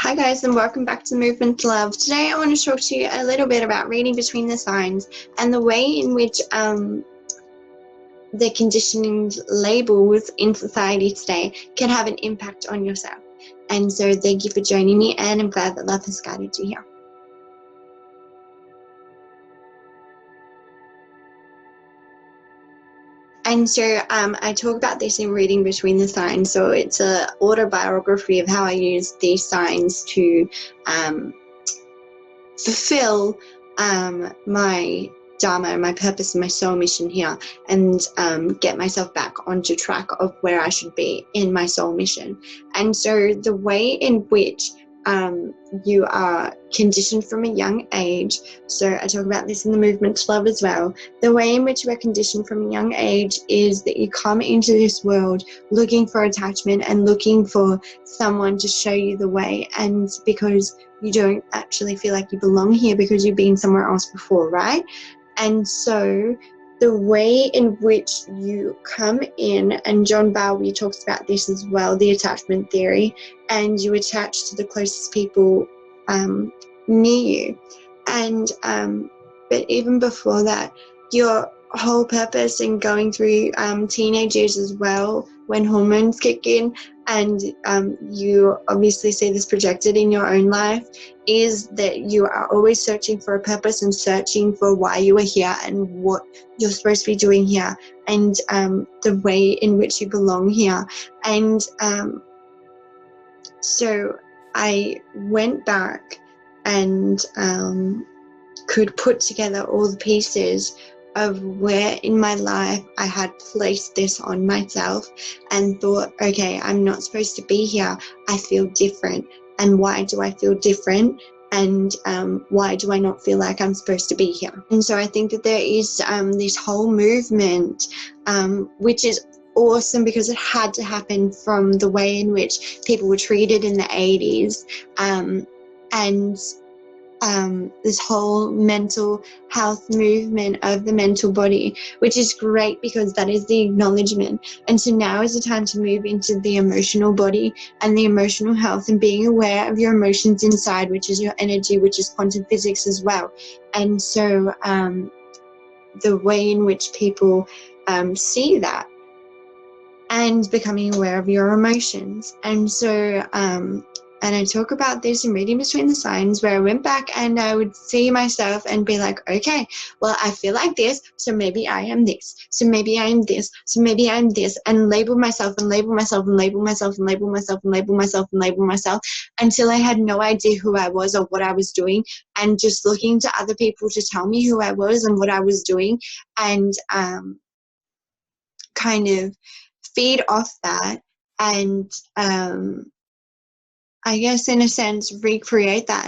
Hi guys, and welcome back to Movement to Love. Today I want to talk to you a little bit about reading between the signs and the way in which the conditioning labels in society today can have an impact on yourself. And so thank you for joining me, and I'm glad that love has guided you here. And so I talk about this in Reading Between the Signs. So it's an autobiography of how I use these signs to fulfill my dharma, my purpose, and my soul mission here, and get myself back onto track of where I should be in my soul mission. And so the way in which you are conditioned from a young age, so I talk about this in the Movement to Love as well, the way in which you are conditioned from a young age is that you come into this world looking for attachment and looking for someone to show you the way, and because you don't actually feel like you belong here because you've been somewhere else before, right? And so the way in which you come in, and John Bowlby talks about this as well, the attachment theory, and you attach to the closest people near you. And but even before that, your whole purpose in going through teenage years as well, when hormones kick in, and you obviously see this projected in your own life, is that you are always searching for a purpose and searching for why you are here and what you're supposed to be doing here, and the way in which you belong here. And so I went back and could put together all the pieces of where in my life I had placed this on myself and thought, okay, I'm not supposed to be here. I feel different. And why do I feel different? And why do I not feel like I'm supposed to be here? And so I think that there is this whole movement, which is awesome because it had to happen from the way in which people were treated in the 80s, and this whole mental health movement of the mental body, which is great because that is the acknowledgement. And so now is the time to move into the emotional body and the emotional health and being aware of your emotions inside, which is your energy, which is quantum physics as well. And so the way in which people see that, and becoming aware of your emotions. And so and I talk about this in Reading Between the Signs, where I went back and I would see myself and be like, okay, well, I feel like this, so maybe I am this, so maybe I am this, so maybe I'm this, and label myself and label myself and label myself and label myself and label myself and label myself until I had no idea who I was or what I was doing, and just looking to other people to tell me who I was and what I was doing, and kind of feed off that, and I guess in a sense recreate that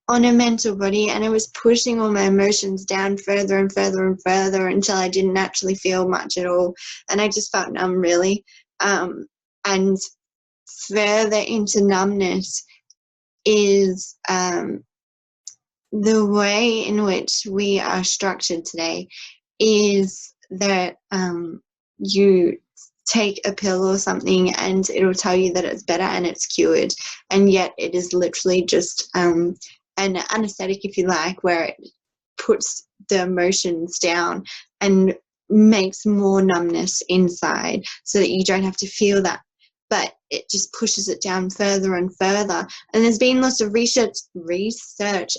on a mental body. And it was pushing all my emotions down further and further and further until I didn't actually feel much at all, and I just felt numb, really. And further into numbness is the way in which we are structured today is that you take a pill or something and it'll tell you that it's better and it's cured, and yet it is literally just an anesthetic, if you like, where it puts the emotions down and makes more numbness inside so that you don't have to feel that, but it just pushes it down further and further. And there's been lots of research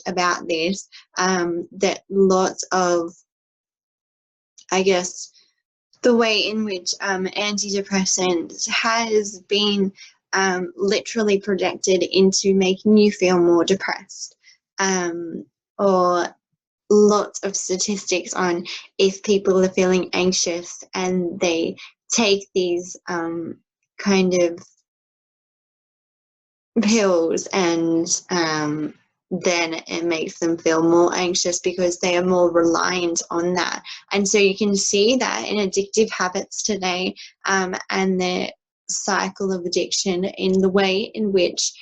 about this, that lots of, I guess, the way in which antidepressants has been literally projected into making you feel more depressed, or lots of statistics on if people are feeling anxious and they take these kind of pills, and then it makes them feel more anxious because they are more reliant on that. And so you can see that in addictive habits today, and the cycle of addiction in the way in which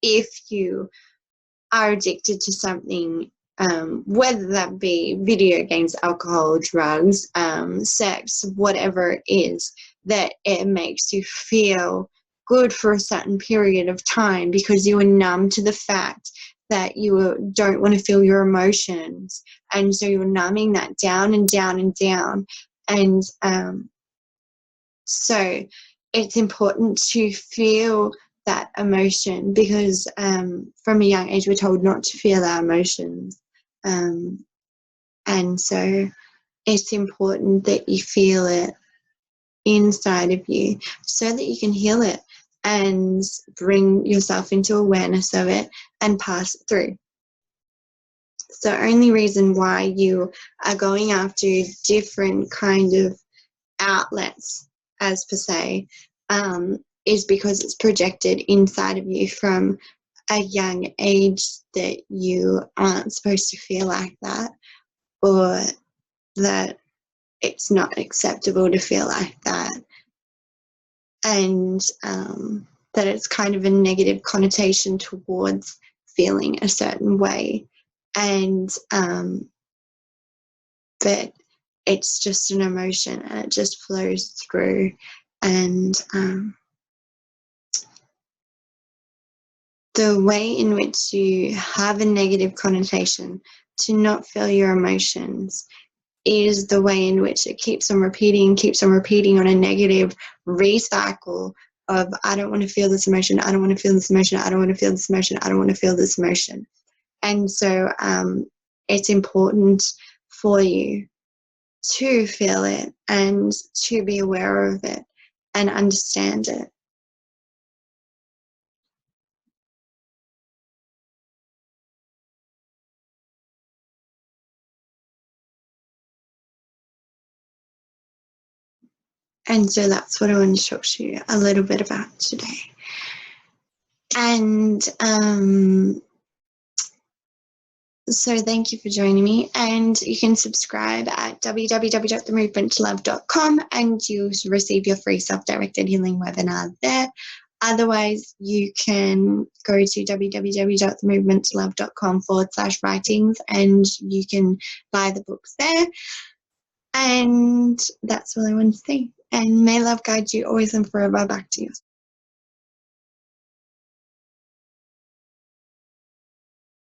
if you are addicted to something, whether that be video games, alcohol, drugs, sex, whatever it is, that it makes you feel good for a certain period of time because you were numb to the fact that you don't want to feel your emotions. And so you're numbing that down and down and down. And so it's important to feel that emotion because from a young age we're told not to feel our emotions. And so it's important that you feel it inside of you so that you can heal it and bring yourself into awareness of it and pass it through. So the only reason why you are going after different kind of outlets, as per se, is because it's projected inside of you from a young age that you aren't supposed to feel like that, or that it's not acceptable to feel like that, and that it's kind of a negative connotation towards feeling a certain way, and that it's just an emotion and it just flows through. And the way in which you have a negative connotation to not feel your emotions is the way in which it keeps on repeating on a negative recycle of I don't want to feel this emotion, I don't want to feel this emotion, I don't want to feel this emotion, I don't want to feel this emotion. And so it's important for you to feel it and to be aware of it and understand it. And so that's what I want to talk to you a little bit about today. And so thank you for joining me, and you can subscribe at www.themovementtolove.com and you'll receive your free self-directed healing webinar there. Otherwise, you can go to www.themovementtolove.com/writings and you can buy the books there. And that's all I want to say. And may love guide you always and forever. Back to you.